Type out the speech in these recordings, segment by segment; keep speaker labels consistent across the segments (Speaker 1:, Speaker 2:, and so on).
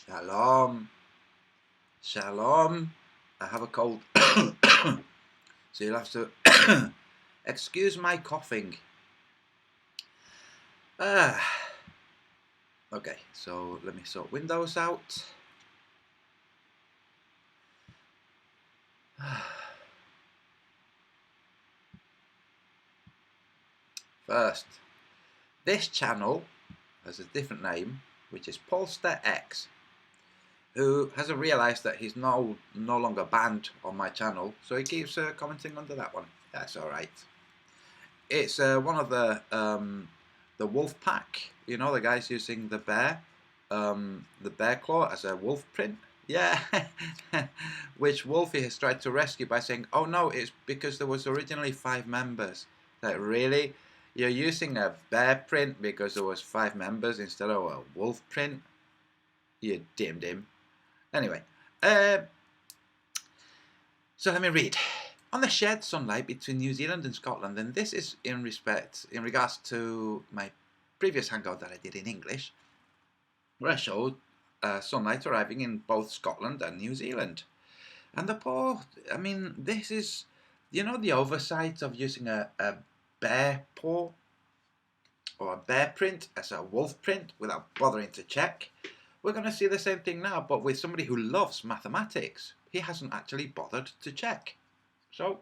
Speaker 1: Shalom. Shalom. I have a cold. So you'll have to excuse my coughing. Okay, so let me sort Windows out. First, this channel has a different name, which is Polster X, who hasn't realised that he's no longer banned on my channel, so he keeps commenting under that one. That's alright. It's one of the wolf pack, you know, the guys using the bear claw as a wolf print. Yeah, which Wolfie has tried to rescue by saying, oh no, it's because there was originally 5 members. Like, really? You're using a bear print because there was 5 members instead of a wolf print? You dim. Anyway, so let me read. On the shared sunlight between New Zealand and Scotland, and this is in regards to my previous hangout that I did in English, where I showed sunlight arriving in both Scotland and New Zealand. And this is, you know, the oversight of using a bear paw or a bear print as a wolf print without bothering to check. We're going to see the same thing now, but with somebody who loves mathematics. He hasn't actually bothered to check. So,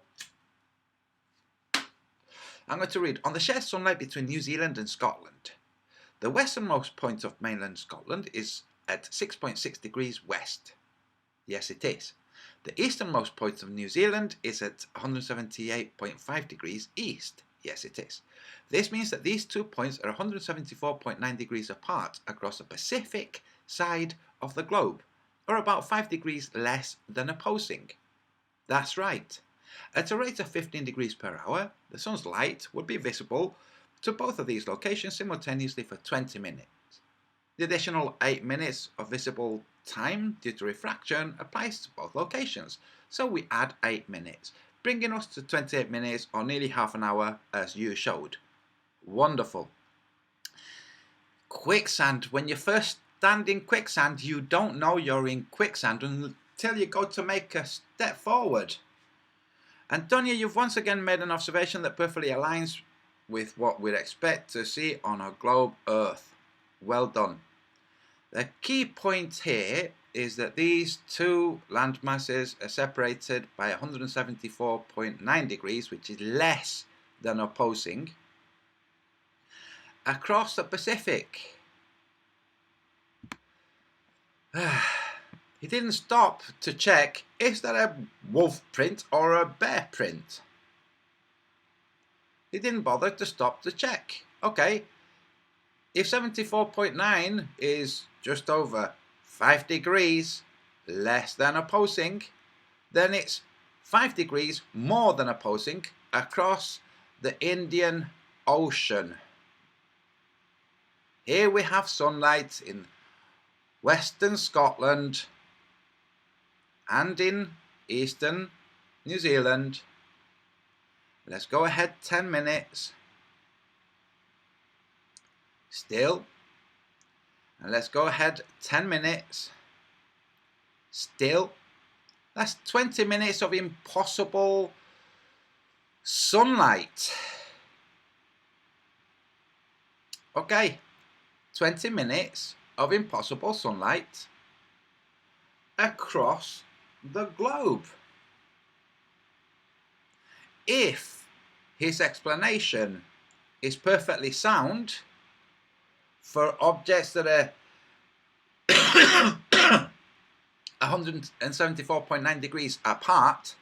Speaker 1: I'm going to read. On the shared sunlight between New Zealand and Scotland, the westernmost point of mainland Scotland is at 6.6 degrees west. Yes, it is. The easternmost point of New Zealand is at 178.5 degrees east. Yes, it is. This means that these 2 points are 174.9 degrees apart across the Pacific side of the globe, or about 5 degrees less than opposing. That's right. At a rate of 15 degrees per hour, the sun's light would be visible to both of these locations simultaneously for 20 minutes. The additional 8 minutes of visible time due to refraction applies to both locations, so we add 8 minutes, bringing us to 28 minutes or nearly half an hour as you showed. Wonderful. Quicksand. When you first stand in quicksand, you don't know you're in quicksand until you go to make a step forward. Antonia, you've once again made an observation that perfectly aligns with what we'd expect to see on a globe Earth. Well done. The key point here is that these two land masses are separated by 174.9 degrees, which is less than opposing, across the Pacific. He didn't stop to check, is that a wolf print or a bear print? He didn't bother to stop to check. Okay, if 74.9 is just over 5 degrees less than opposing, then it's 5 degrees more than opposing across the Indian Ocean. Here we have sunlight in Western Scotland and in Eastern New Zealand. Let's go ahead 10 minutes. Still. And let's go ahead 10 minutes. Still. That's 20 minutes of impossible sunlight. Okay. 20 minutes of impossible sunlight across the globe. If his explanation is perfectly sound for objects that are 174.9 degrees apart,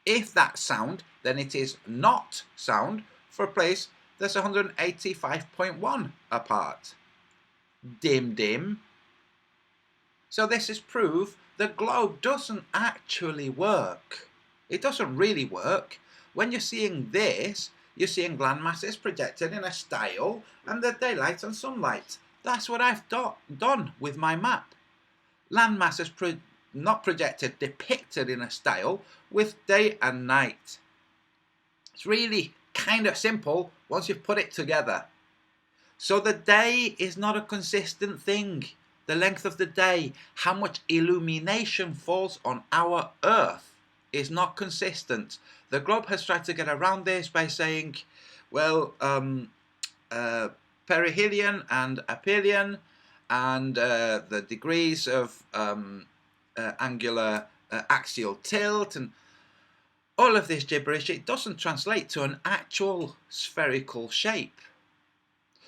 Speaker 1: if that's sound, then it is not sound for a place that's 185.1 apart. Dim. So this is proof the globe doesn't actually work. It doesn't really work. When you're seeing this, you're seeing land masses projected in a style and the daylight and sunlight. That's what I've done with my map. Land masses not projected, depicted in a style with day and night. It's really kind of simple once you've put it together. So the day is not a consistent thing. the length of the day, how much illumination falls on our Earth is not consistent. The globe has tried to get around this by saying, well, perihelion and aphelion, and the degrees of angular axial tilt, and all of this gibberish, it doesn't translate to an actual spherical shape.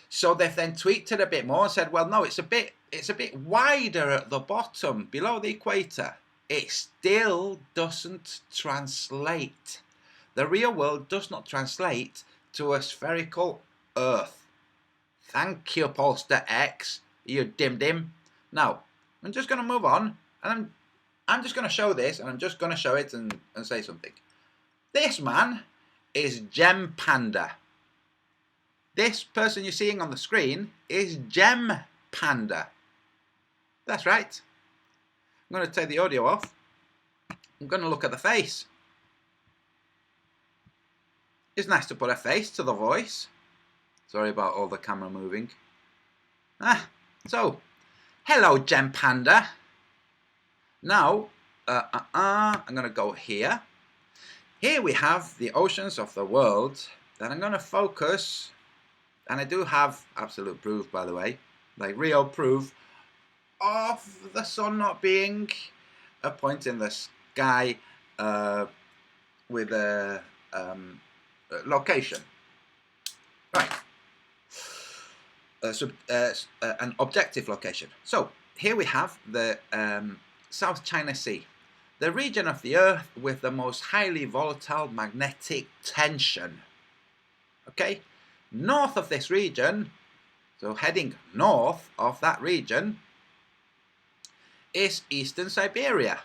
Speaker 1: So they've then tweaked it a bit more and said, well, no, it's a bit wider at the bottom, below the equator. It still doesn't translate. The real world does not translate to a spherical Earth. Thank you, Poster X, you dim-dim. Now, I'm just going to move on, and I'm just going to show this, and I'm just going to show it and say something. This man is Gem Panda. This person you're seeing on the screen is Gem Panda. That's right. I'm going to take the audio off. I'm going to look at the face. It's nice to put a face to the voice. Sorry about all the camera moving. So, hello Gem Panda. Now, I'm going to go here. Here we have the oceans of the world. Then I'm going to focus, and I do have absolute proof, by the way, like real proof of the sun not being a point in the sky with a location. Right. An objective location. So here we have the South China Sea, the region of the Earth with the most highly volatile magnetic tension. Okay, north of this region, so heading north of that region, is Eastern Siberia.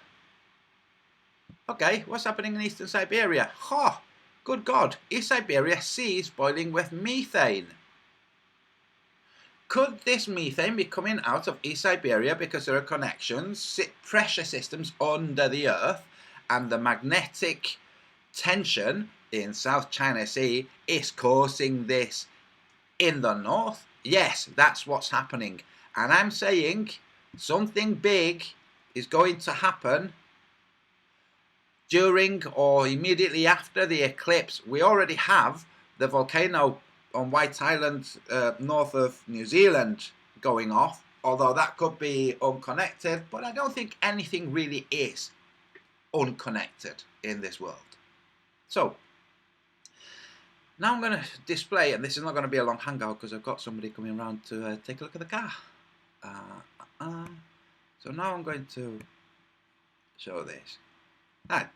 Speaker 1: Okay, what's happening in Eastern Siberia? Oh, good God, East Siberia Sea is boiling with methane. Could this methane be coming out of East Siberia because there are connections, pressure systems under the Earth, and the magnetic tension in South China Sea is causing this in the north? Yes, that's what's happening. And I'm saying something big is going to happen during or immediately after the eclipse. We already have the volcano on White Island, north of New Zealand, going off, although that could be unconnected, but I don't think anything really is unconnected in this world. So, now I'm going to display, and this is not going to be a long hangout because I've got somebody coming around to take a look at the car. So now I'm going to show this. Ah,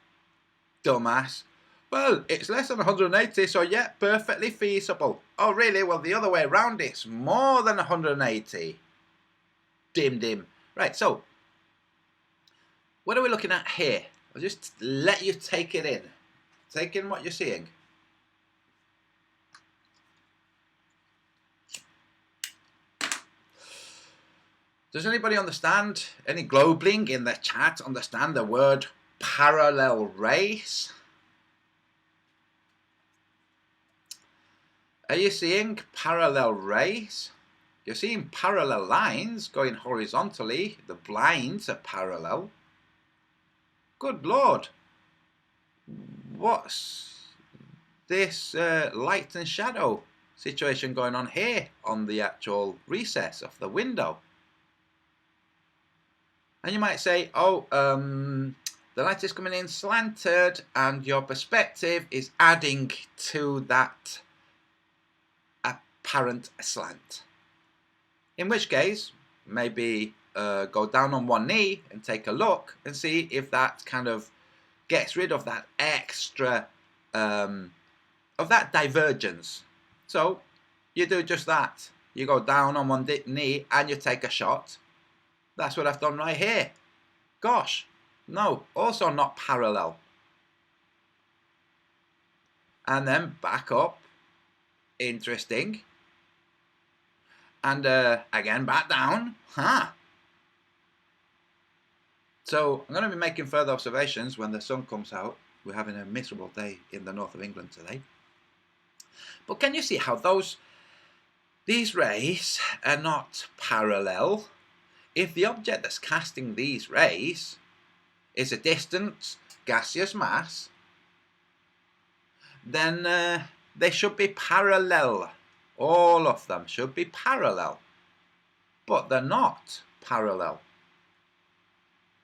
Speaker 1: dumbass. Well, it's less than 180, so yeah, perfectly feasible. Oh, really? Well, the other way around, it's more than 180. Dim. Right, so, what are we looking at here? I'll just let you take it in. Take in what you're seeing. Does anybody understand, any globling in the chat, understand the word parallel race? Are you seeing parallel rays? You're seeing parallel lines going horizontally. The blinds are parallel. Good Lord. What's this light and shadow situation going on here on the actual recess of the window? And you might say, oh, the light is coming in slanted and your perspective is adding to that apparent slant. In which case, maybe go down on one knee and take a look and see if that kind of gets rid of that extra, of that divergence. So you do just that. You go down on one knee and you take a shot. That's what I've done right here. Gosh, no, also not parallel. And then back up. Interesting. And again back down. So I'm going to be making further observations when the sun comes out. We're having a miserable day in the north of England today. But can you see how these rays are not parallel? if the object that's casting these rays is a distant gaseous mass, then they should be parallel. All of them should be parallel. But they're not parallel.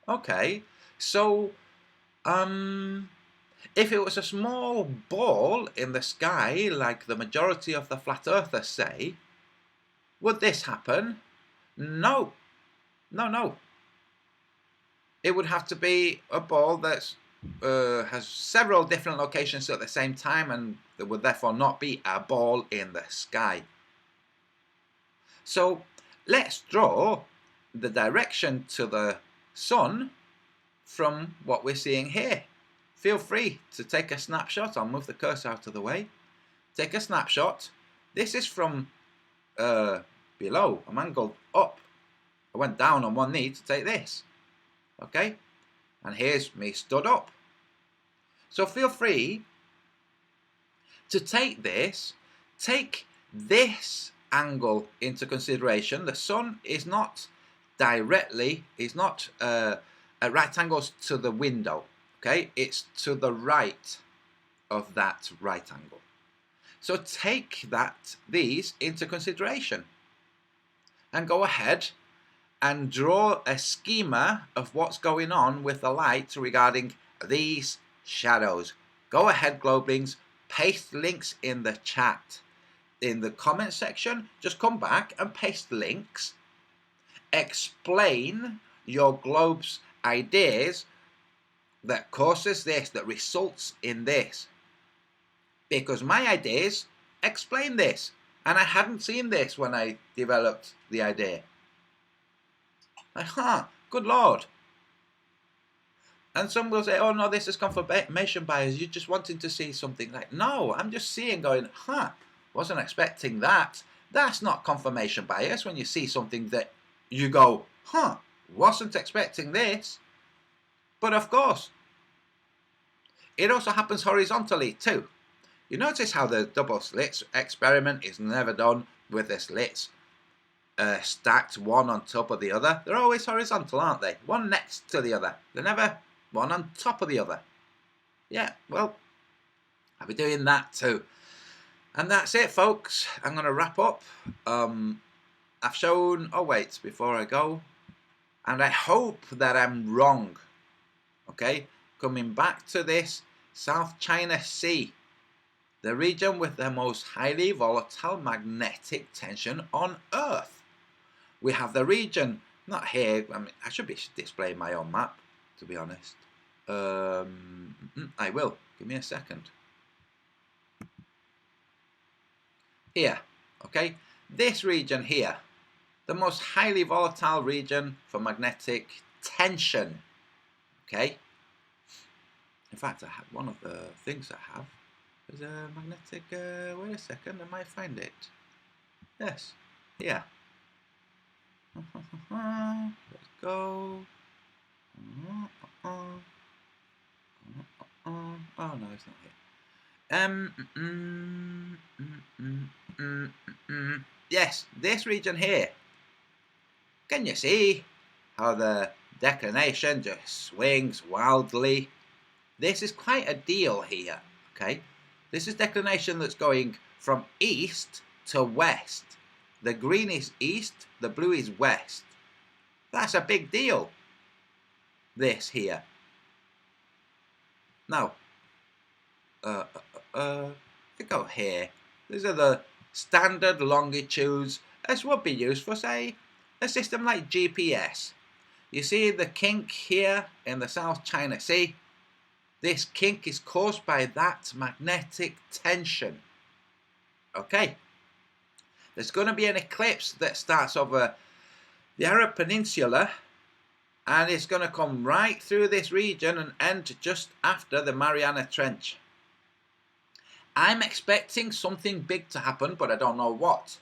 Speaker 1: Okay, so if it was a small ball in the sky, like the majority of the flat earthers say, would this happen? No. No. It would have to be a ball that has several different locations at the same time, and there would therefore not be a ball in the sky. So let's draw the direction to the sun from what we're seeing here. Feel free to take a snapshot. I'll move the cursor out of the way. Take a snapshot. This is from below. I'm angled up. I went down on one knee to take this. Okay? And here's me stood up. So feel free to take this angle into consideration. The sun is not directly, it's not at right angles to the window. Okay? It's to the right of that right angle. So take these into consideration and go ahead and draw a schema of what's going on with the light regarding these shadows. Go ahead, Globelings, paste links in the chat. In the comment section, just come back and paste links. Explain your globe's ideas that causes this, that results in this. Because my ideas explain this. And I hadn't seen this when I developed the idea. Good Lord. And some will say, oh no, this is confirmation bias. You're just wanting to see something. Like, no, I'm just seeing going, wasn't expecting that. That's not confirmation bias when you see something that you go, wasn't expecting this. But of course, it also happens horizontally too. You notice how the double slits experiment is never done with the slits stacked one on top of the other. They're always horizontal, aren't they? One next to the other. They're never one on top of the other. Yeah, well, I'll be doing that too. And that's it, folks. I'm going to wrap up. I've shown, before I go, and I hope that I'm wrong. Okay, coming back to this South China Sea, the region with the most highly volatile magnetic tension on Earth. We have the region, not here, I should be displaying my own map, to be honest. I will, give me a second. Here, okay, this region here, the most highly volatile region for magnetic tension, okay? In fact, I have one of the things I have is a magnetic, wait a second, I might find it. Yes, here. Let's go. Oh no, it's not here. Yes, this region here. Can you see how the declination just swings wildly? This is quite a deal here, okay? This is declination that's going from east to west. The green is east, the blue is west. That's a big deal, this here. Now, we go here. These are the standard longitudes as would be used for, say, a system like GPS. You see the kink here in the South China Sea? This kink is caused by that magnetic tension. Okay. There's going to be an eclipse that starts over the Arab Peninsula, and it's going to come right through this region and end just after the Mariana Trench. I'm expecting something big to happen, but I don't know what.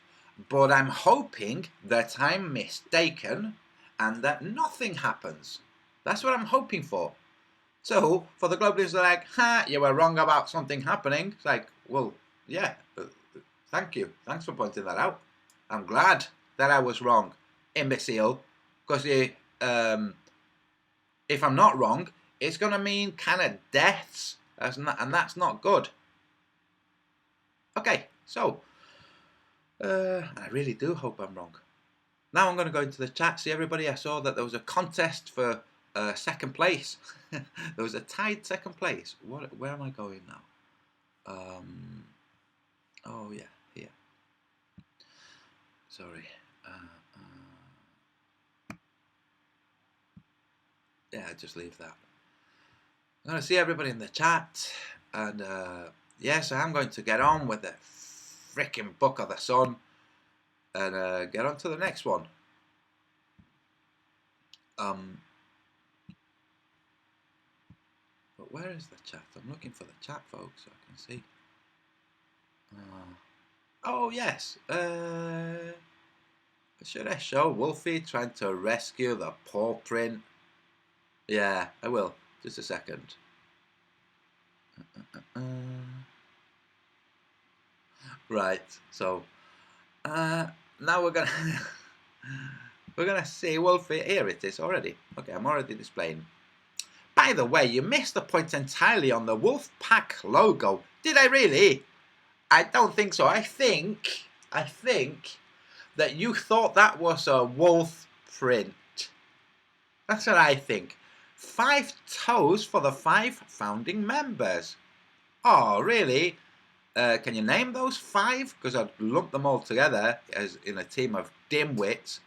Speaker 1: But I'm hoping that I'm mistaken and that nothing happens. That's what I'm hoping for. So, for the globalists, they're like, you were wrong about something happening. It's like, well, yeah, thank you. Thanks for pointing that out. I'm glad that I was wrong, imbecile. Because if I'm not wrong, it's going to mean kind of deaths, and that's not good. Okay, so I really do hope I'm wrong. Now I'm going to go into the chat. See, everybody, I saw that there was a contest for second place. There was a tied second place. Where am I going now? Oh yeah, here. Sorry. Yeah, just leave that. I'm going to see everybody in the chat, and yes, I am going to get on with the freaking Book of the Sun and get on to the next one. But where is the chat? I'm looking for the chat, folks, so I can see. Oh yes. Should I show Wolfie trying to rescue the paw print? Yeah, I will. Just a second. Right. So now we're gonna we're gonna see Wolfie. Here it is already. Okay, I'm already displaying. By the way, you missed the point entirely on the Wolfpack logo. Did I really? I don't think so. I think that you thought that was a wolf print. That's what I think. 5 toes for the 5 founding members. Oh, really? Can you name those 5? Because I'd lump them all together as in a team of dimwits.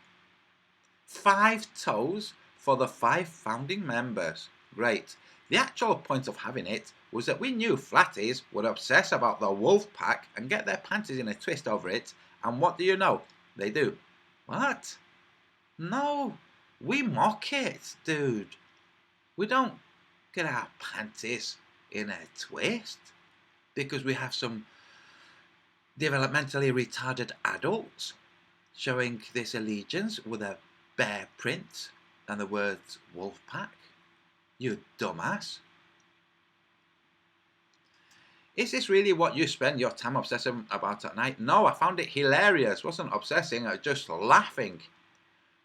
Speaker 1: 5 toes for the 5 founding members. Great. The actual point of having it was that we knew flatties would obsess about the wolf pack and get their panties in a twist over it, and what do you know? They do. What? No, we mock it, dude. We don't get our panties in a twist because we have some developmentally retarded adults showing this allegiance with a bear print and the words Wolfpack. You dumbass. Is this really what you spend your time obsessing about at night? No, I found it hilarious. Wasn't obsessing, I was just laughing.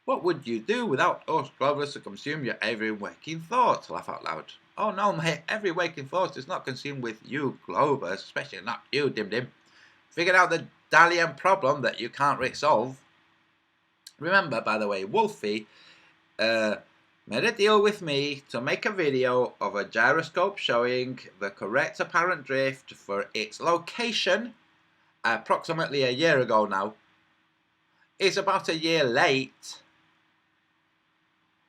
Speaker 1: What would you do without us Glovers to consume your every waking thought? Laugh out loud. Oh no, mate, every waking thought is not consumed with you Glovers, especially not you, Dim Dim. Figured out the Dalian problem that you can't resolve. Remember, by the way, Wolfie made a deal with me to make a video of a gyroscope showing the correct apparent drift for its location approximately a year ago now. It's about a year late.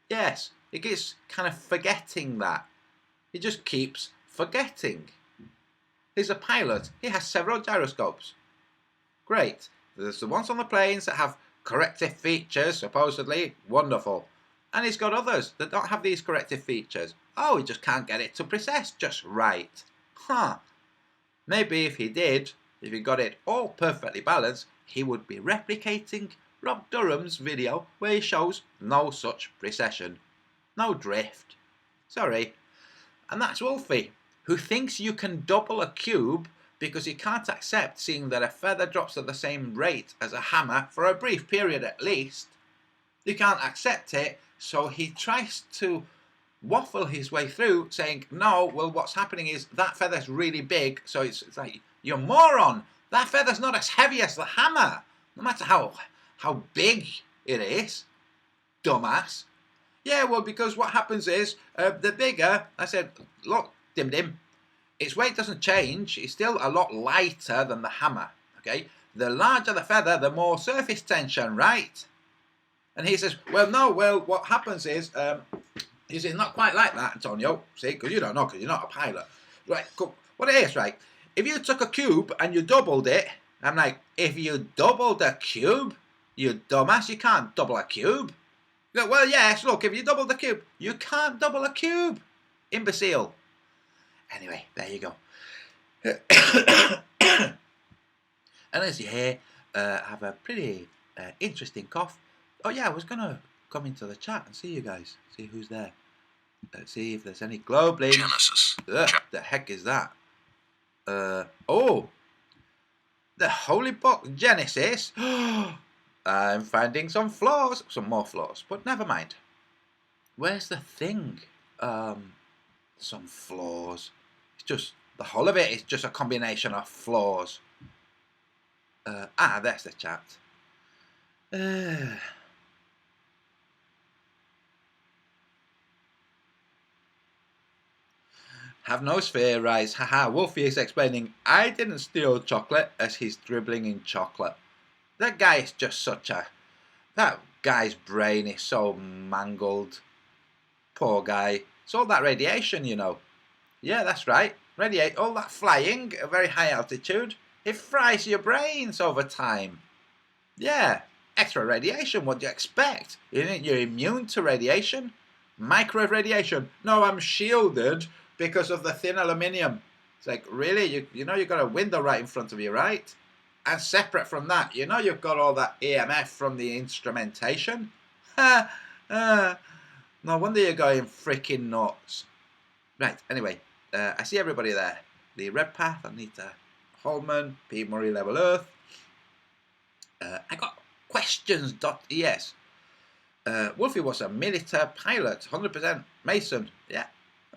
Speaker 1: Yes, he keeps kind of forgetting that. He just keeps forgetting. He's a pilot. He has several gyroscopes. Great. There's the ones on the planes that have corrective features, supposedly. Wonderful. And he's got others that don't have these corrective features. Oh, he just can't get it to precess just right. Huh. Maybe if he did, if he got it all perfectly balanced, he would be replicating Rob Durham's video where he shows no such precession. No drift. Sorry. And that's Wolfie, who thinks you can double a cube because he can't accept seeing that a feather drops at the same rate as a hammer for a brief period at least. He can't accept it, so he tries to waffle his way through saying, no, well, what's happening is that feather's really big, so it's like, you moron, that feather's not as heavy as the hammer, no matter how big it is, dumbass. Yeah, well, because what happens is, the bigger, I said, look, Dim Dim, its weight doesn't change, it's still a lot lighter than the hammer, okay? The larger the feather, the more surface tension, right? And he says, well, no, well, what happens is, he says, not quite like that, Antonio, see, because you don't know, because you're not a pilot. Right, cool. What it is, right, if you took a cube and you doubled it, I'm like, if you doubled a cube, you dumbass, you can't double a cube. You go, well, yes, look, if you double the cube, you can't double a cube. Imbecile. Anyway, there you go. And as you hear, I have a pretty interesting cough. Oh yeah, I was going to come into the chat and see you guys. See who's there. Let's see if there's any Globlings.
Speaker 2: Genesis.
Speaker 1: The heck is that? Oh. The Holy Book Genesis. I'm finding some flaws, some more flaws, but never mind. Where's the thing? Some flaws. It's just, the whole of it is just a combination of flaws. There's the chat. Have no fear, Rise. Haha, Wolfie is explaining, I didn't steal chocolate, as he's dribbling in chocolate. That guy is just that guy's brain is so mangled. Poor guy. It's all that radiation, you know. Yeah, that's right. All that flying at very high altitude, it fries your brains over time. Yeah, extra radiation, what do you expect? You think you're immune to radiation? Micro radiation. No, I'm shielded because of the thin aluminium. It's like, really? You know you've got a window right in front of you, right? And separate from that, you know you've got all that EMF from the instrumentation? No wonder you're going freaking nuts. Right, anyway, I see everybody there. The Red Path, Anita Holman, P. Murray Level Earth. I got questions.es. Wolfie was a military pilot, 100% Mason. Yeah.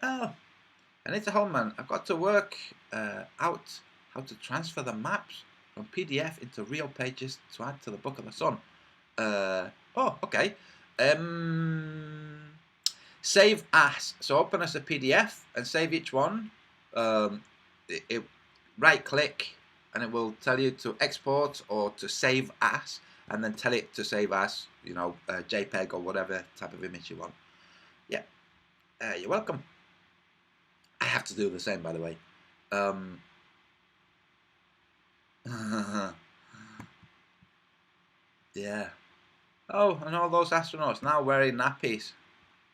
Speaker 1: Well, Anita Holman, I've got to work out how to transfer the maps from PDF into real pages to add to the Book of the Sun. Okay. Save as. So open as a PDF and save each one. Right click and it will tell you to export or to save as, and then tell it to save as, you know, JPEG or whatever type of image you want. Yeah. You're welcome. I have to do the same, by the way. Yeah. Oh, and all those astronauts now wearing nappies.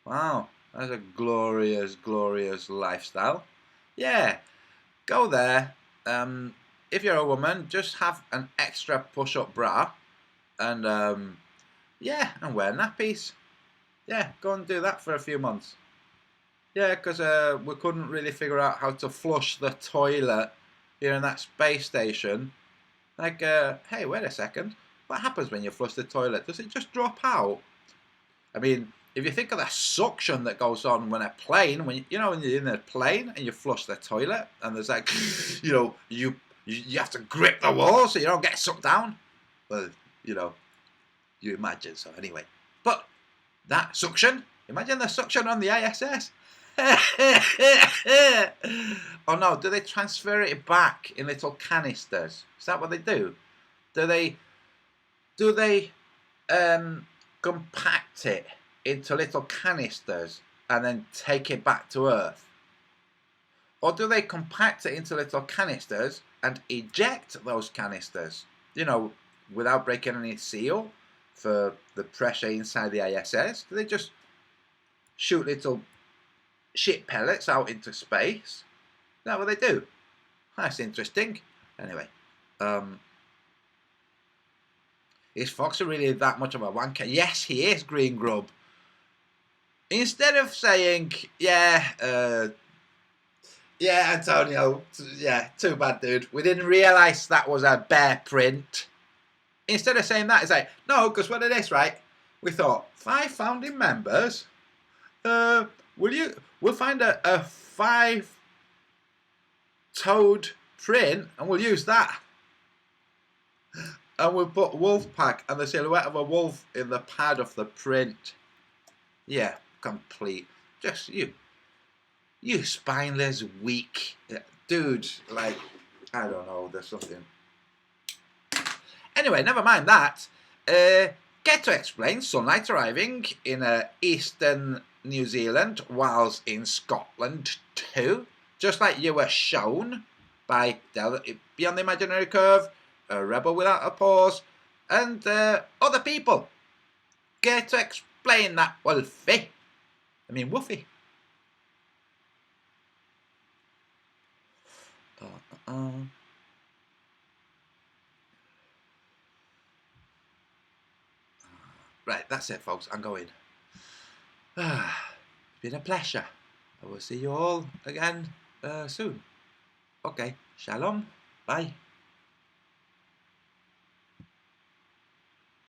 Speaker 1: Wow, that's a glorious, glorious lifestyle. Yeah, go there. If you're a woman, just have an extra push-up bra, and yeah, and wear nappies. Yeah, go and do that for a few months. Yeah, because we couldn't really figure out how to flush the toilet here in that space station. Like, hey, wait a second. What happens when you flush the toilet? Does it just drop out? I mean, if you think of the suction that goes on when a plane, when you're in a plane and you flush the toilet, and there's like, you have to grip the wall so you don't get sucked down. Well, you imagine. So anyway, but that suction, imagine the suction on the ISS. Oh no, do they transfer it back in little canisters? Is that what they do? Do they compact it into little canisters and then take it back to Earth? Or do they compact it into little canisters and eject those canisters, without breaking any seal for the pressure inside the ISS? Do they just shoot little shit pellets out into space? Is that what they do? That's interesting. Anyway, is Fox really that much of a wanker? Yes, he is, Green Grub. Instead of saying, Antonio, too bad, dude. We didn't realise that was a bear print. Instead of saying that, it's like, no, because what it is, right? We thought, 5 founding members. We'll find a 5-toed print and we'll use that. And we'll put Wolfpack and the silhouette of a wolf in the pad of the print. Yeah, complete. Just you spineless, weak dude. Like, I don't know, there's something. Anyway, never mind that. Get to explain sunlight arriving in eastern New Zealand whilst in Scotland too. Just like you were shown by Beyond the Imaginary Curve, A Rebel Without a Pause, and other people. Get to explain that, Wolfie. I mean, Woofy. Right, that's it, folks. I'm going. It's been a pleasure. I will see you all again soon. Okay, shalom. Bye.